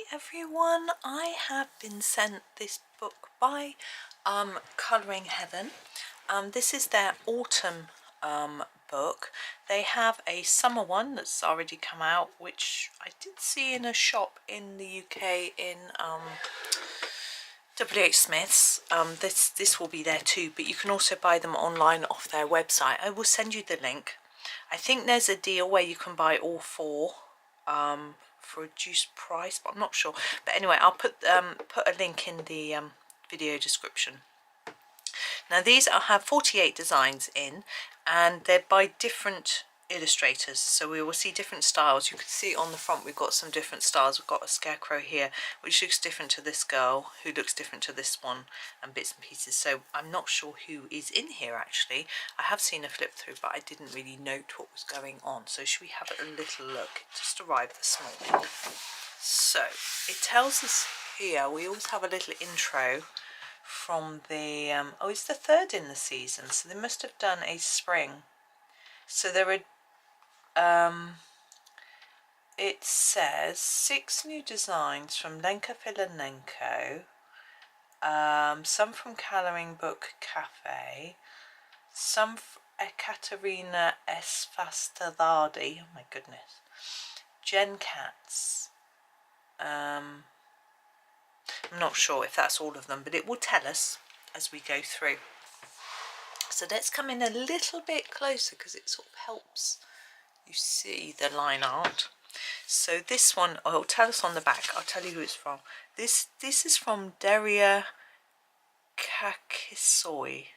Hi everyone, I have been sent this book by Colouring Heaven. This is their autumn book. They have a summer one that's already come out, which I did see in a shop in the UK in WH Smith's. This will be there too, but you can also buy them online off their website. I will send you the link. I think there's a deal where you can buy all four for a reduced price, but I'm not sure. But anyway, I'll put a link in the video description. Now these have 48 designs in, and they're by different illustrators, so we will see different styles. You can see on the front we've got some different styles. We've got a scarecrow here which looks different to this girl, who looks different to this one, and bits and pieces. So I'm not sure who is in here actually. I have seen a flip through, but I didn't really note what was going on. So should we have a little look? It just arrived this morning. So it tells us here, we always have a little intro from the oh, it's the third in the season, so they must have done a spring. So there are it says 6 new designs from Lenka Filanenko, some from Colouring Book Cafe, some Ekaterina S. Fastadadi, oh my goodness, Jen Katz. I'm not sure if that's all of them, but it will tell us as we go through. So let's come in a little bit closer because it sort of helps you see the line art. So this one, oh, it'll tell us on the back. I'll tell you who it's from. This is from Daria Kakisoy.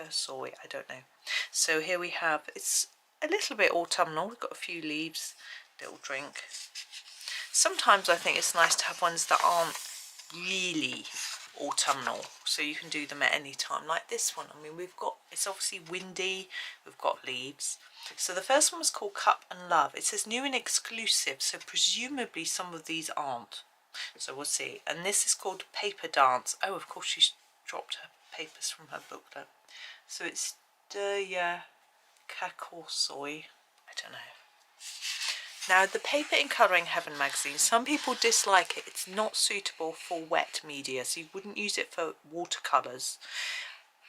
I don't know. So here we have, it's a little bit autumnal. We've got a few leaves, little drink. Sometimes I think it's nice to have ones that aren't really autumnal, so you can do them at any time, like this one. I mean, we've got, it's obviously windy, we've got leaves. So the first one was called Cup and Love. It says new and exclusive, so presumably some of these aren't, so we'll see. And this is called Paper Dance. Oh, of course she's dropped her papers from her booklet. So it's Derya Kakorsoy, I don't know. Now the paper in Colouring Heaven magazine, some people dislike it. It's not suitable for wet media, so you wouldn't use it for watercolours.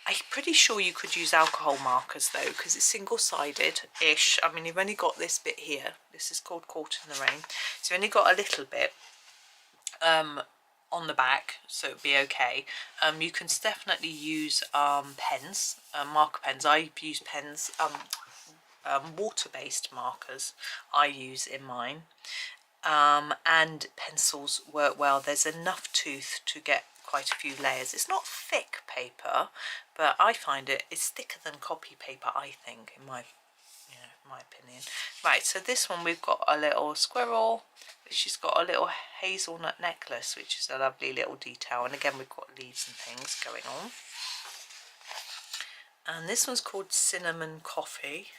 I'm pretty sure you could use alcohol markers though, because it's single-sided-ish. I mean, you've only got this bit here. This is called Caught in the Rain. So you've only got a little bit on the back, so it'd be okay. You can definitely use pens, marker pens. I've used pens, water-based markers I use in mine, and pencils work well. There's enough tooth to get quite a few layers. It's not thick paper, but I find it's thicker than copy paper, I think, in my opinion. Right, so this one we've got a little squirrel. She's got a little hazelnut necklace, which is a lovely little detail, and again we've got leaves and things going on. And this one's called Cinnamon Coffee.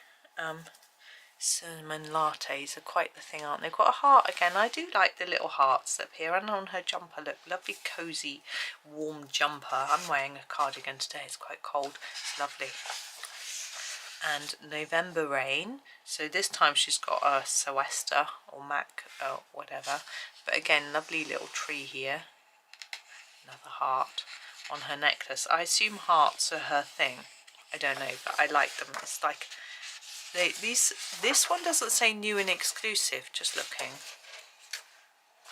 Cinnamon lattes are quite the thing, aren't they? They've got a heart again. I do like the little hearts up here, and on her jumper, look, lovely cozy warm jumper. I'm wearing a cardigan today, it's quite cold, it's lovely. And November Rain, so this time she's got a Soester or Mac or whatever, but again, lovely little tree here, another heart on her necklace. I assume hearts are her thing, I don't know, but I like them. It's like this one doesn't say new and exclusive, just looking,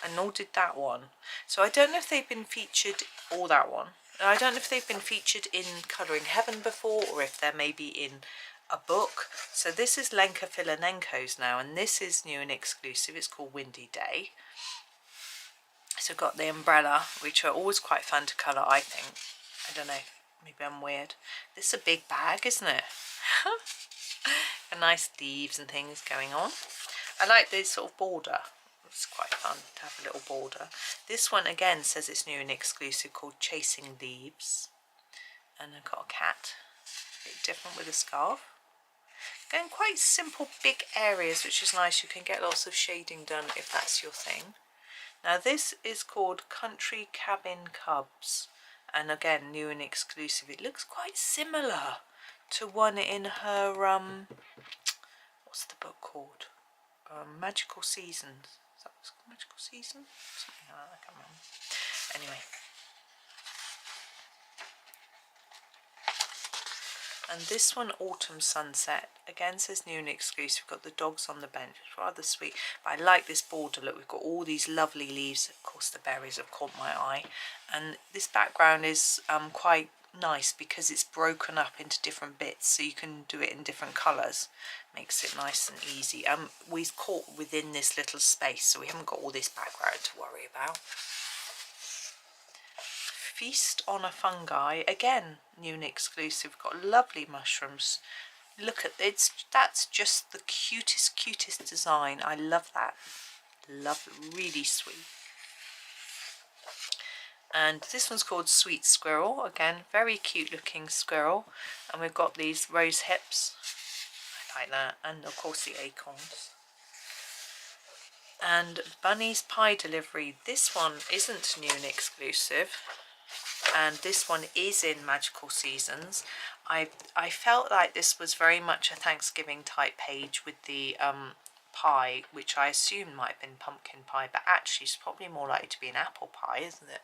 and nor did that one. So I don't know if they've been featured, or that one. I don't know if they've been featured in Colouring Heaven before, or if they're maybe in a book. So this is Lenka Filanenko's now, and this is new and exclusive. It's called Windy Day. So got the umbrella, which are always quite fun to colour, I think. I don't know, maybe I'm weird. This is a big bag, isn't it? A nice leaves and things going on. I like this sort of border. It's quite fun to have a little border. This one again says it's new and exclusive, called Chasing Leaves. And I've got a cat, a bit different with a scarf. Going quite simple big areas, which is nice. You can get lots of shading done if that's your thing. Now this is called Country Cabin Cubs, and again new and exclusive. It looks quite similar to one in her what's the book called? Magical Seasons. Is that what's called? Magical season? Something like that, I can't remember. Anyway. And this one, Autumn Sunset, again says new and exclusive. We've got the dogs on the bench, it's rather sweet. But I like this border look. We've got all these lovely leaves. Of course, the berries have caught my eye. And this background is quite nice because it's broken up into different bits, so you can do it in different colours. Makes it nice and easy. We've caught within this little space, so we haven't got all this background to worry about. Feast on a Fungi, again new and exclusive. We've got lovely mushrooms. Look at it, that's just the cutest design. I love that. Love it, really sweet. And this one's called Sweet Squirrel. Again, very cute looking squirrel. And we've got these rose hips. I like that. And of course the acorns. And Bunny's Pie Delivery. This one isn't new and exclusive. And this one is in Magical Seasons. I felt like this was very much a Thanksgiving type page with the pie, which I assume might have been pumpkin pie, but actually it's probably more likely to be an apple pie, isn't it?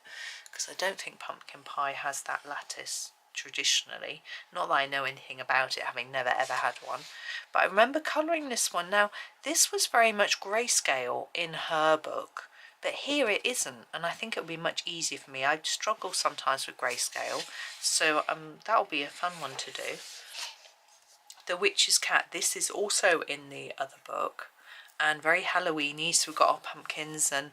Because I don't think pumpkin pie has that lattice traditionally. Not that I know anything about it, having never ever had one. But I remember colouring this one. Now, this was very much grayscale in her book, but here it isn't, and I think it would be much easier for me. I struggle sometimes with grayscale, so that'll be a fun one to do. The Witch's Cat, this is also in the other book, and very Halloweeny, so we've got our pumpkins, and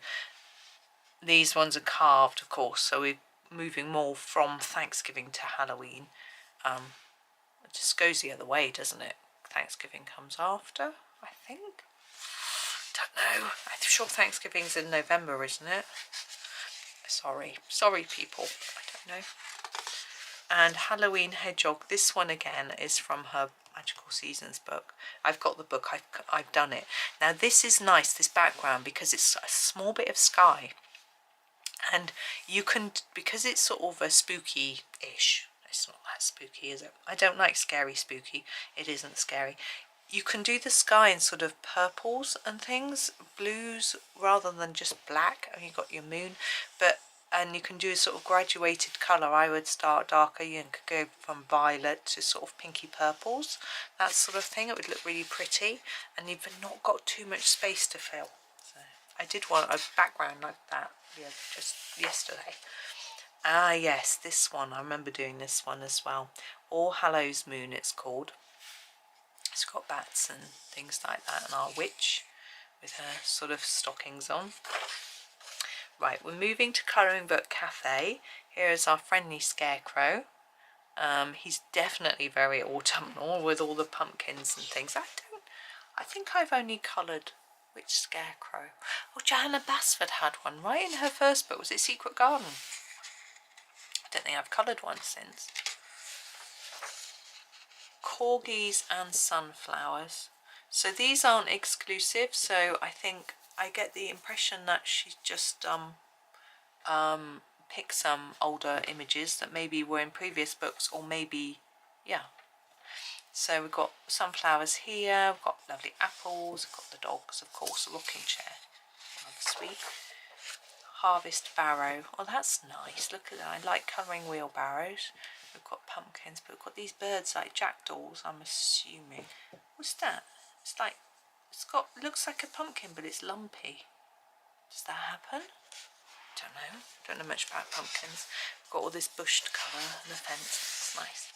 these ones are carved, of course, so we're moving more from Thanksgiving to Halloween. It just goes the other way, doesn't it? Thanksgiving comes after, I think. Don't know. I'm sure Thanksgiving's in November, isn't it? Sorry people, I don't know. And Halloween Hedgehog, this one again is from her Magical Seasons book. I've got the book, I've done it. Now this is nice, this background, because it's a small bit of sky, and you can, because it's sort of a spooky-ish, it's not that spooky, is it? I don't like scary spooky, it isn't scary. You can do the sky in sort of purples and things, blues rather than just black, and you've got your moon, and you can do a sort of graduated colour. I would start darker, you could go from violet to sort of pinky purples, that sort of thing. It would look really pretty, and you've not got too much space to fill. So I did want a background like that just yesterday. Ah yes, this one, I remember doing this one as well. All Hallows Moon it's called. It's got bats and things like that, and our witch with her sort of stockings on. Right, we're moving to Colouring Book Cafe. Here is our friendly scarecrow. He's definitely very autumnal with all the pumpkins and things. I think I've only coloured which scarecrow? Oh, Johanna Basford had one right in her first book. Was it Secret Garden? I don't think I've coloured one since. Corgis and sunflowers. So these aren't exclusive, so I think I get the impression that she's just picked some older images that maybe were in previous books, or maybe, yeah. So we've got sunflowers here, we've got lovely apples, we've got the dogs, of course, a rocking chair, rather sweet. Harvest barrow, oh that's nice, look at that, I like colouring wheelbarrows. We've got pumpkins, but we've got these birds like jackdaws, I'm assuming. What's that? It's like, looks like a pumpkin, but it's lumpy. Does that happen? Don't know much about pumpkins. We've got all this bushed colour and the fence, it's nice.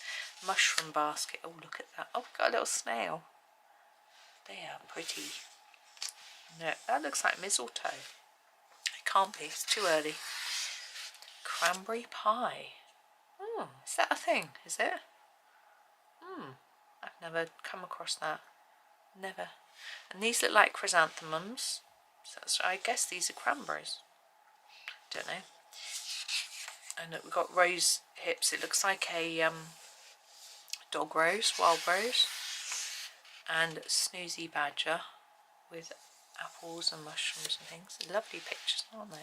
Mushroom basket, oh look at that. Oh, we've got a little snail. They are pretty. No, that looks like mistletoe. It can't be, it's too early. Cranberry pie. Oh, is that a thing? Is it? I've never come across that. Never. And these look like chrysanthemums. So I guess these are cranberries. Don't know. And we've got rose hips. It looks like a dog rose, wild rose. And snoozy badger with apples and mushrooms and things. Lovely pictures, aren't they?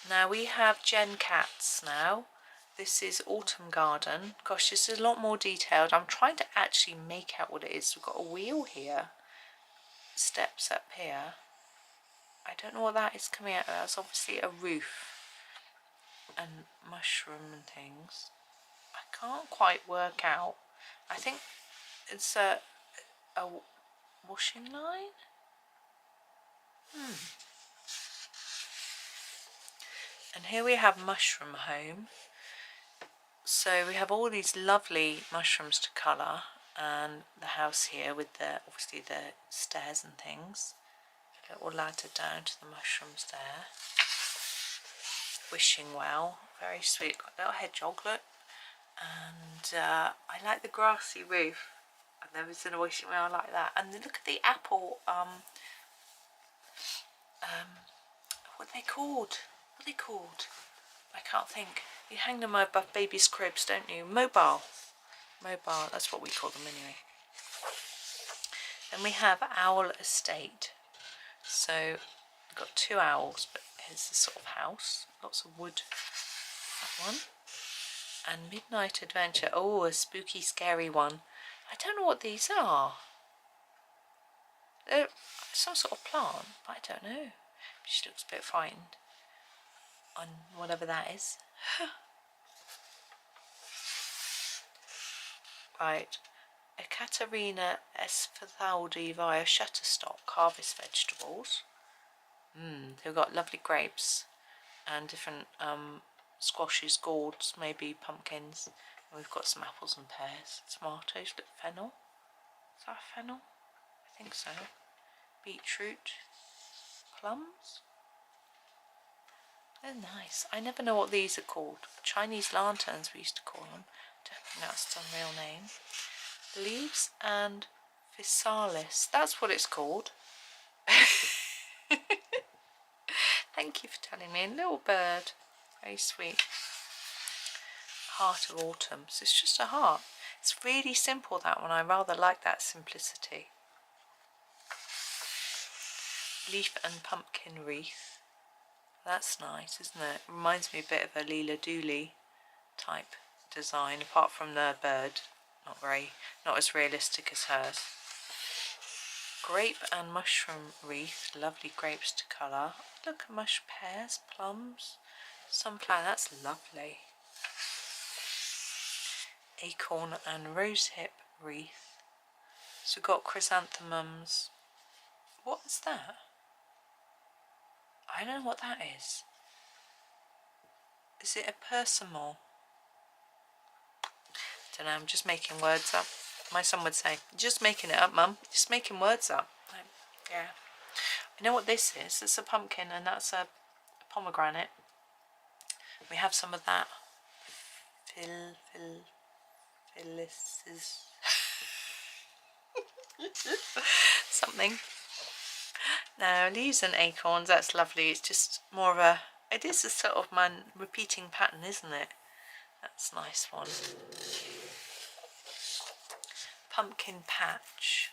Now we have Jen Cats now. This is Autumn Garden. Gosh, this is a lot more detailed. I'm trying to actually make out what it is. We've got a wheel here, steps up here, I don't know what that is coming out. That's obviously a roof and mushroom and things. I can't quite work out. I think it's a washing line. And here we have Mushroom Home. So we have all these lovely mushrooms to colour, and the house here with the obviously the stairs and things. A little ladder down to the mushrooms there. Wishing well, very sweet. Got a little hedgehog, look. And I like the grassy roof. I've never seen a wishing well like that. And look at the apple. What are they called? What are they called? I can't think. You hang them above babies' cribs, don't you? Mobile. That's what we call them anyway. Then we have Owl Estate. So we've got 2 owls, but here's the sort of house. Lots of wood. That one. And Midnight Adventure. Oh, a spooky, scary one. I don't know what these are. They're some sort of plant, but I don't know. She looks a bit frightened on whatever that is. Right. Ekaterina Esfathaldi via Shutterstock Harvest Vegetables. They've got lovely grapes and different squashes, gourds, maybe pumpkins. And we've got some apples and pears, tomatoes, look, fennel. Is that fennel? I think so. Beetroot, plums. They're nice. I never know what these are called. Chinese lanterns we used to call them. Don't think that's the real name. Leaves and physalis. That's what it's called. Thank you for telling me. A little bird. Very sweet. Heart of Autumn. So it's just a heart. It's really simple, that one. I rather like that simplicity. Leaf and pumpkin wreath. That's nice, isn't it? Reminds me a bit of a Leela Dooley type design, apart from the bird. Not as realistic as hers. Grape and mushroom wreath. Lovely grapes to colour. Look at pears, plums, sunflower. That's lovely. Acorn and rosehip wreath. So we've got chrysanthemums. What is that? I don't know what that is. Is it a persimmon? I don't know, I'm just making words up. My son would say, just making it up, Mum. Just making words up. Yeah. I know what this is. It's a pumpkin, and that's a pomegranate. We have some of that. Phyllis. Something. Now, leaves and acorns, that's lovely. It's just more of a... It is a sort of repeating pattern, isn't it? That's a nice one. Pumpkin patch.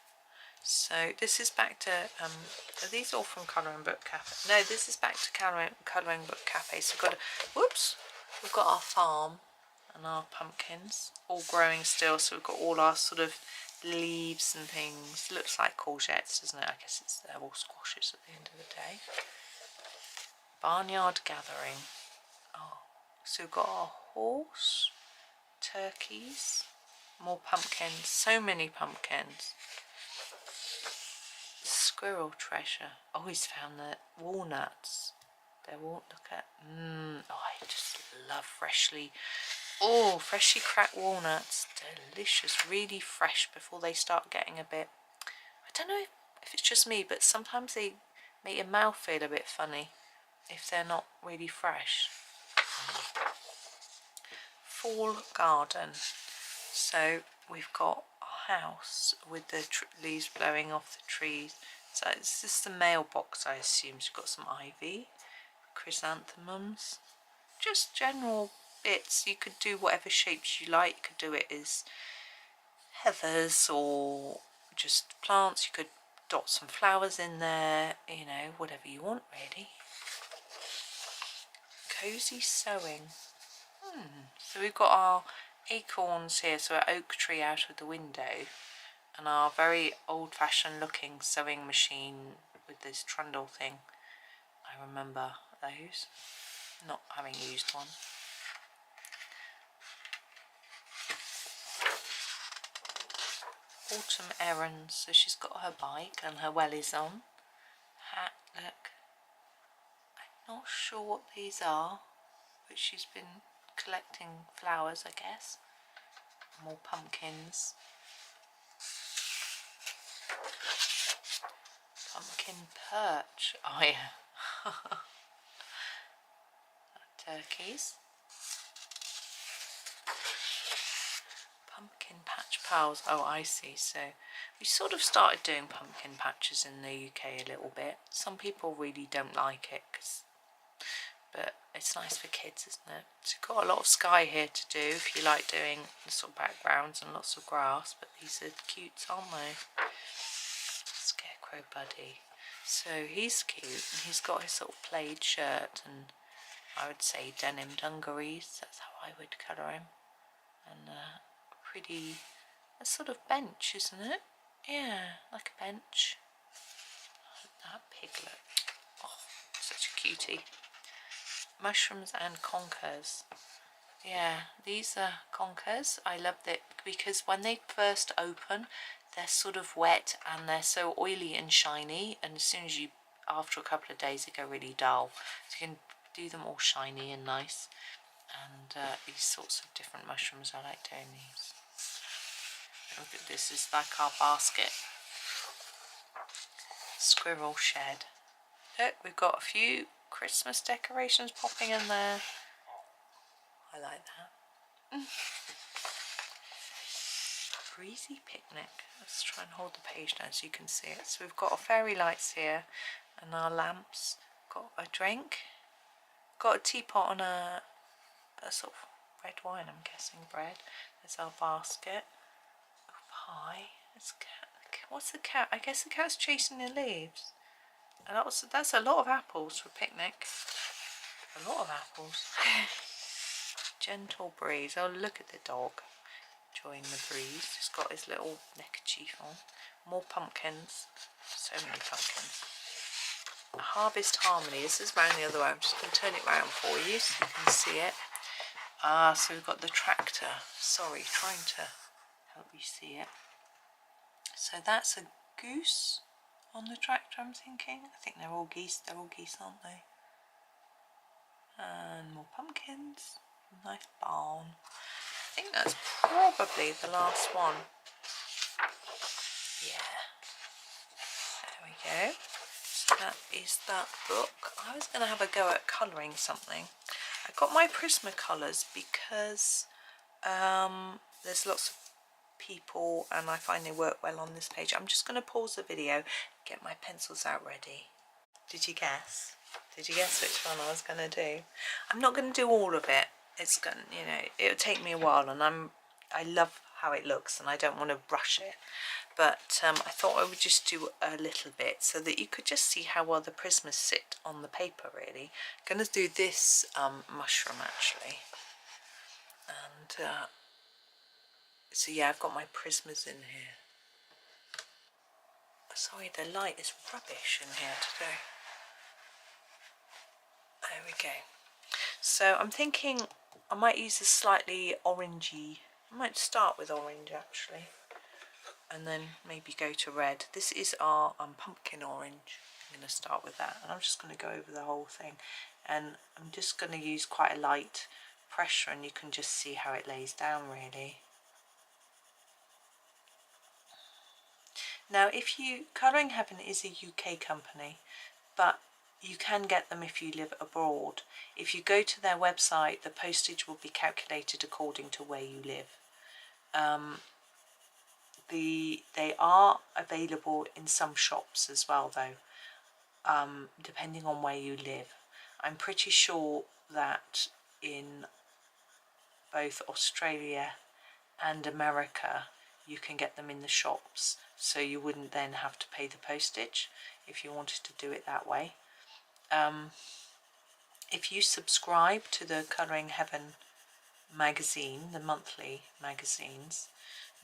So this is back to... are these all from Colouring Book Cafe? No, this is back to Colouring Book Cafe. So we've got... We've got our farm and our pumpkins all growing still. So we've got all our sort of leaves and things. Looks like courgettes, doesn't it? I guess they're all squashes at the end of the day. Barnyard gathering. Oh, so we've got our horse, turkeys, more pumpkins, so many pumpkins. Squirrel treasure. Oh, he's found the walnuts. They're all, look at, oh, I just love freshly cracked walnuts. Delicious, really fresh before they start getting a bit, I don't know if it's just me, but sometimes they make your mouth feel a bit funny if they're not really fresh. Fall garden. So we've got our house with the leaves blowing off the trees. So it's just the mailbox, I assume. So we've got some ivy, chrysanthemums, just general bits. You could do whatever shapes you like. You could do it as heathers or just plants. You could dot some flowers in there, you know, whatever you want really. Cozy sewing. So we've got our acorns here, so our oak tree out of the window, and our very old-fashioned looking sewing machine with this trundle thing. I remember those, not having used one. Autumn errands, so she's got her bike and her wellies on. Hat, look. I'm not sure what these are, but she's been collecting flowers, I guess. More pumpkins. Pumpkin perch. Oh yeah. Turkeys. Pumpkin patch pals. Oh, I see. So we sort of started doing pumpkin patches in the UK a little bit. Some people really don't like it, but it's nice for kids, isn't it? So you've got a lot of sky here to do if you like doing the sort of backgrounds and lots of grass, but these are cute, aren't they? Scarecrow Buddy. So he's cute, and he's got his sort of plaid shirt and I would say denim dungarees. That's how I would colour him. And pretty, a sort of bench, isn't it? Yeah, like a bench. That piglet. Oh, such a cutie. Mushrooms and conkers. Yeah, these are conkers. I love it because when they first open, they're sort of wet and they're so oily and shiny, and as soon as you, after a couple of days, they go really dull. So you can do them all shiny and nice. And these sorts of different mushrooms, I like doing these. Look at this, is like our basket. Squirrel shed. Look, we've got a few Christmas decorations popping in there. I like that. Breezy picnic. Let's try and hold the page down so you can see it. So we've got our fairy lights here and our lamps. Got a drink. Got a teapot and a sort of red wine, I'm guessing, bread. There's our basket. A pie. There's a cat. What's the cat? I guess the cat's chasing the leaves. And that's a lot of apples for a picnic. A lot of apples. Gentle breeze. Oh, look at the dog enjoying the breeze. He's got his little neckerchief on. More pumpkins. So many pumpkins. A Harvest Harmony. This is round the other way. I'm just going to turn it round for you so you can see it. Ah, so we've got the tractor. Sorry, trying to help you see it. So that's a goose on the tractor, I'm thinking. I think they're all geese. They're all geese, aren't they? And more pumpkins. Nice barn. I think that's probably the last one. Yeah. There we go. So that is that book. I was going to have a go at colouring something. I got my Prismacolors because there's lots of people and I find they work well on this page. I'm just going to pause the video, get my pencils out ready. Did you guess? Did you guess which one I was going to do? I'm not going to do all of it. It's going, you know, it'll take me a while, and I love how it looks and I don't want to rush it. But I thought I would just do a little bit so that you could just see how well the Prismas sit on the paper, really. I'm going to do this mushroom actually. And so yeah, I've got my Prismas in here. Sorry, the light is rubbish in here today. There we go. So I'm thinking I might use a slightly orangey, I might start with orange actually, and then maybe go to red. This is our pumpkin orange. I'm going to start with that, and I'm just going to go over the whole thing, and I'm just going to use quite a light pressure, and you can just see how it lays down really. Now, if you, Colouring Heaven is a UK company, but you can get them if you live abroad. If you go to their website, the postage will be calculated according to where you live. They are available in some shops as well though, depending on where you live. I'm pretty sure that in both Australia and America you can get them in the shops, so you wouldn't then have to pay the postage if you wanted to do it that way. If you subscribe to the Colouring Heaven magazine, the monthly magazines,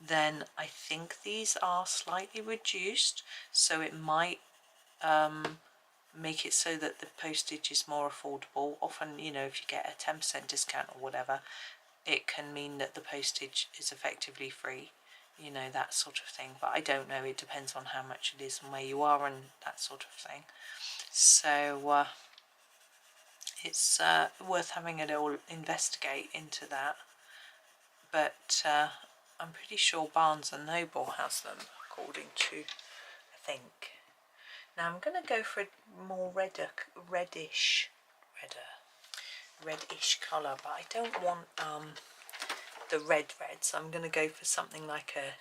then I think these are slightly reduced, so it might make it so that the postage is more affordable. Often, you know, if you get a 10% discount or whatever, it can mean that the postage is effectively free, you know, that sort of thing. But I don't know, it depends on how much it is and where you are and that sort of thing. So it's worth having a little investigate into that. But I'm pretty sure Barnes and Noble has them, according to, I think. Now I'm going to go for a more reddish colour, but I don't want the red, so I'm going to go for something like a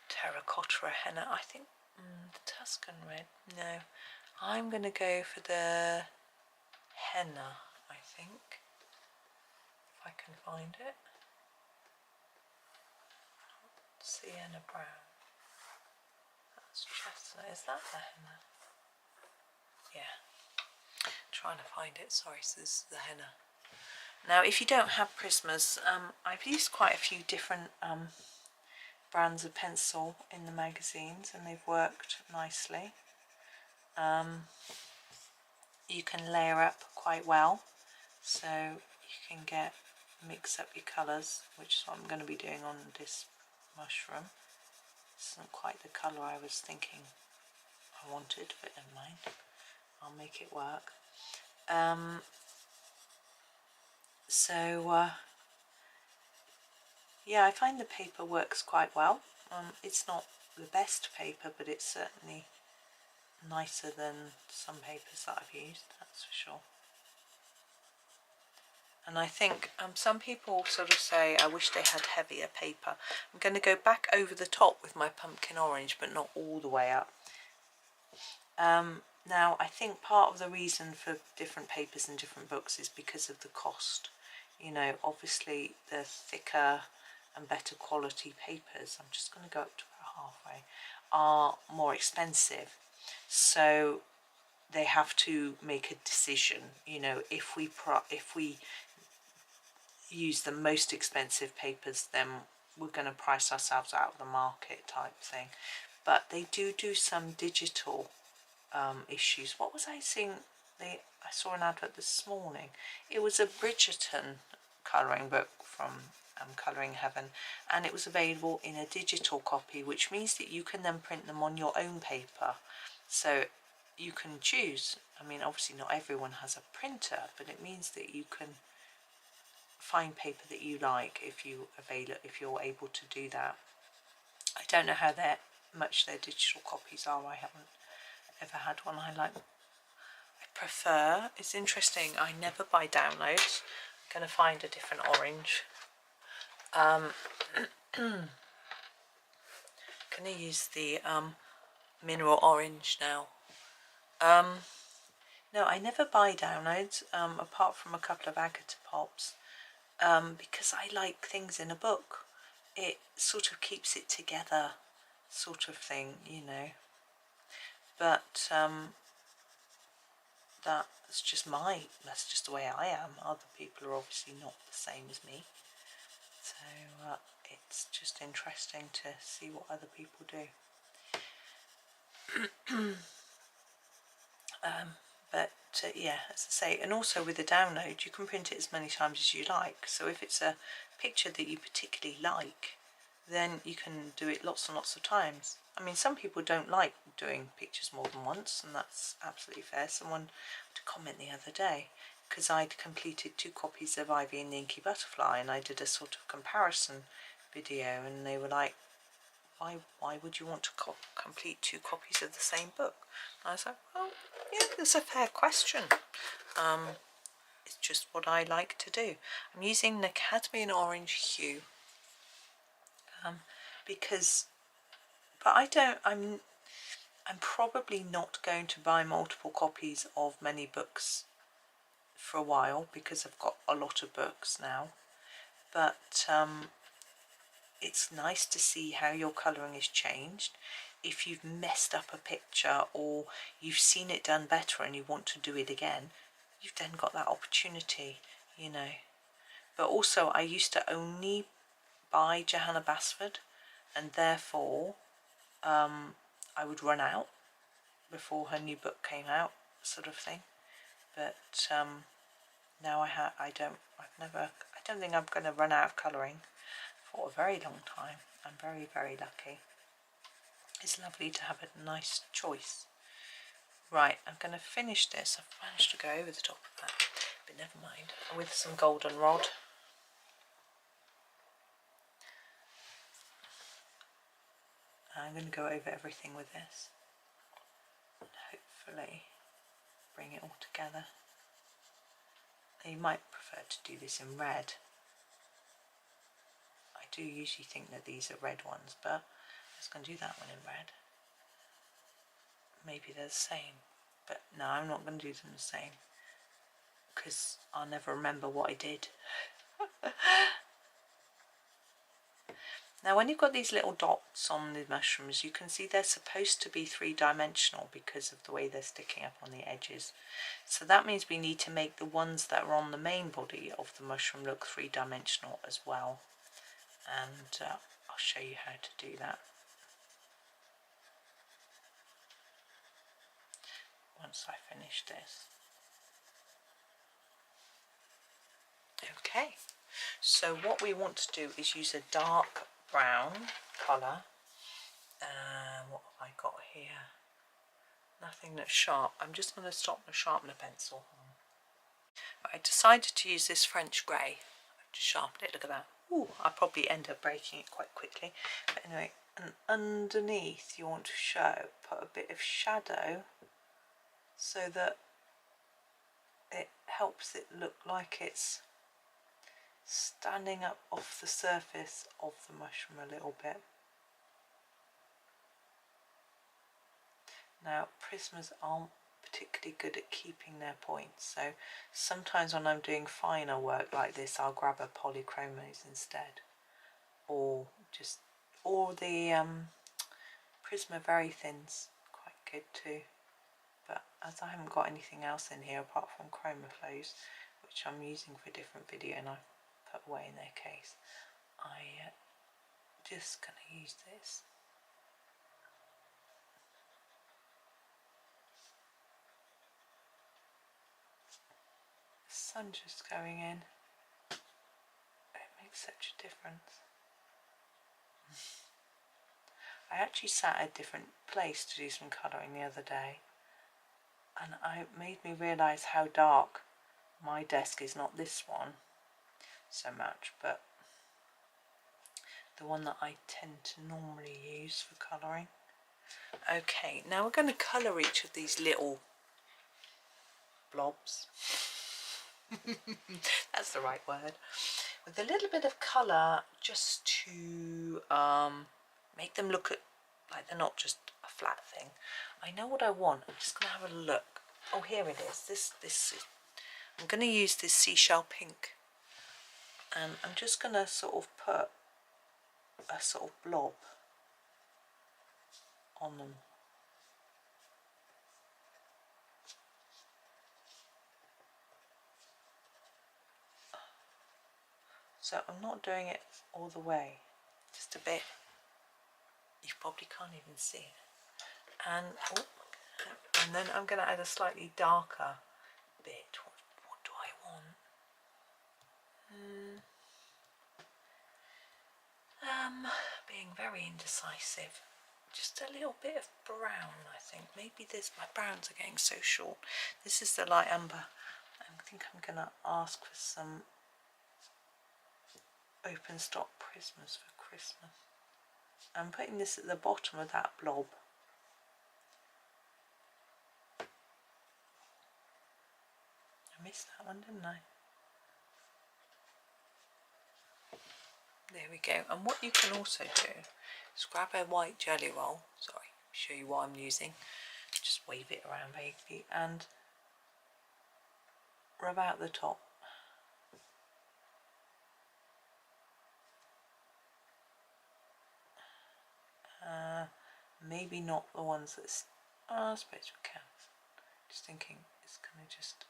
terracotta or henna. I think the Tuscan red. No, I'm going to go for the henna, I think, if I can find it. Sienna brown. That's chestnut. Is that the henna? Yeah. Trying to find it. Sorry, so this is the henna. Now, if you don't have Prismas, I've used quite a few different brands of pencil in the magazines, and they've worked nicely. You can layer up quite well, so you can mix up your colours, which is what I'm going to be doing on this mushroom. This isn't quite the colour I was thinking I wanted, but never mind, I'll make it work. Yeah, I find the paper works quite well. It's not the best paper, but it's certainly nicer than some papers that I've used, that's for sure. And I think some people sort of say, I wish they had heavier paper. I'm going to go back over the top with my pumpkin orange, but not all the way up. Now, I think part of the reason for different papers and different books is because of the cost. You know, obviously the thicker and better quality papers, I'm just going to go up to about halfway, are more expensive. So they have to make a decision, you know, if we use the most expensive papers, then we're going to price ourselves out of the market type thing. But they do some digital issues. What was I seeing? I saw an advert this morning. It was a Bridgerton colouring book from Colouring Heaven, and it was available in a digital copy, which means that you can then print them on your own paper. So you can choose. I mean, obviously not everyone has a printer, but it means that you can find paper that you like if you're able to do that. I don't know how much their digital copies are. I haven't ever had one. I prefer, it's interesting, I never buy downloads. I'm going to find a different orange. Going to use the mineral orange now. No, I never buy downloads, apart from a couple of Agata Pops, because I like things in a book. It sort of keeps it together, sort of thing, you know. But that's just the way I am. Other people are obviously not the same as me. So it's just interesting to see what other people do. But yeah, as I say, and also with a download, you can print it as many times as you like. So if it's a picture that you particularly like, then you can do it lots and lots of times. I mean, some people don't like doing pictures more than once, and that's absolutely fair. Someone had a comment the other day, because I'd completed 2 copies of Ivy and the Inky Butterfly, and I did a sort of comparison video, and they were like, why would you want to complete 2 copies of the same book? And I was like, well, yeah, that's a fair question. It's just what I like to do. I'm using the cadmium orange hue, I'm probably not going to buy multiple copies of many books for a while, because I've got a lot of books now. But it's nice to see how your colouring is changed. If you've messed up a picture or you've seen it done better and you want to do it again, you've then got that opportunity, you know. But also, I used to only buy Johanna Basford, and therefore I would run out before her new book came out, sort of thing. But now I don't think I'm going to run out of colouring for a very long time. I'm very, very lucky. It's lovely to have a nice choice. Right, I'm going to finish this. I've managed to go over the top of that, but never mind. With some goldenrod. I'm going to go over everything with this and hopefully bring it all together. You might prefer to do this in red. I do usually think that these are red ones, but I'm just going to do that one in red. Maybe they're the same, but no, I'm not going to do them the same because I'll never remember what I did. Now when you've got these little dots on the mushrooms, you can see they're supposed to be three-dimensional because of the way they're sticking up on the edges. So that means we need to make the ones that are on the main body of the mushroom look three-dimensional as well. And I'll show you how to do that once I finish this. Okay, so what we want to do is use a dark brown colour. What have I got here? Nothing that's sharp. I'm just going to stop the sharpener pencil. I decided to use this French grey. I've just sharpened it, look at that. Ooh, I'll probably end up breaking it quite quickly. But anyway, and underneath you want to put a bit of shadow so that it helps it look like it's standing up off the surface of the mushroom a little bit. Now Prismas aren't particularly good at keeping their points, so sometimes when I'm doing finer work like this I'll grab a polychromos instead, or the Prisma Very Thin's quite good too. But as I haven't got anything else in here apart from chromaflows, which I'm using for a different video and I've put away in their case, I'm just going to use this. The sun just going in, it makes such a difference. I actually sat at a different place to do some colouring the other day, and it made me realise how dark my desk is. Not this one so much, but the one that I tend to normally use for colouring. Okay, now we're going to colour each of these little blobs. That's the right word. With a little bit of colour, just to make them look like they're not just a flat thing. I know what I want. I'm just going to have a look. Oh, here it is. This is. I'm going to use this seashell pink, and I'm just going to sort of put a sort of blob on them. So I'm not doing it all the way, just a bit. You probably can't even see it. And then I'm going to add a slightly darker bit. What do I want? Being very indecisive. Just a little bit of brown, I think. Maybe my browns are getting so short. This is the light umber. I think I'm going to ask for some open stock Prismas for Christmas. I'm putting this at the bottom of that blob. I missed that one, didn't I? There we go. And what you can also do is grab a white jelly roll. Sorry, show you what I'm using. Just wave it around vaguely and rub out the top. Maybe not the ones that's. I suppose we can. Just thinking it's going to just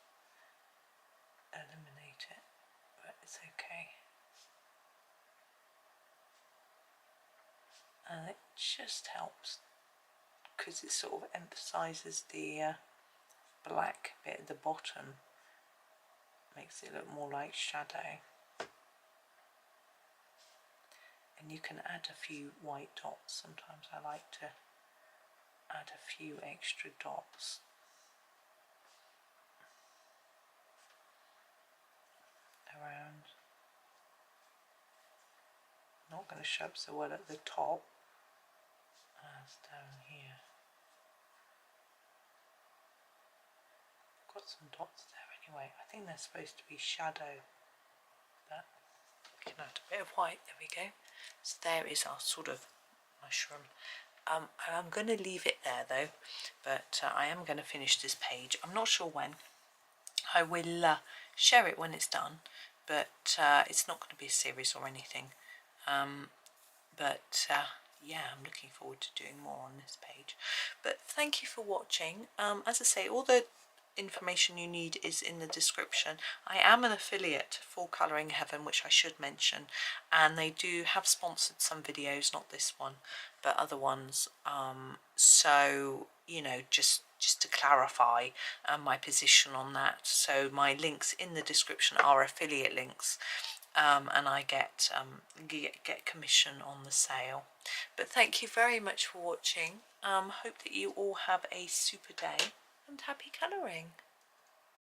eliminate it, but it's okay. And it just helps because it sort of emphasises the black bit at the bottom, makes it look more like shadow. And you can add a few white dots. Sometimes I like to add a few extra dots. Around. Not going to show up so well at the top as down here. Got some dots there anyway. I think they're supposed to be shadow, but we can add a bit of white. There we go. So there is our sort of mushroom. I'm going to leave it there though, but I am going to finish this page. I'm not sure when. I will share it when it's done, but it's not going to be a series or anything. Yeah, I'm looking forward to doing more on this page. But thank you for watching. As I say, all the information you need is in the description. I am an affiliate for Colouring Heaven, which I should mention, and they do have sponsored some videos, not this one but other ones, so you know, just to clarify my position on that. So my links in the description are affiliate links, and I get commission on the sale. But thank you very much for watching. Hope that you all have a super day and happy colouring.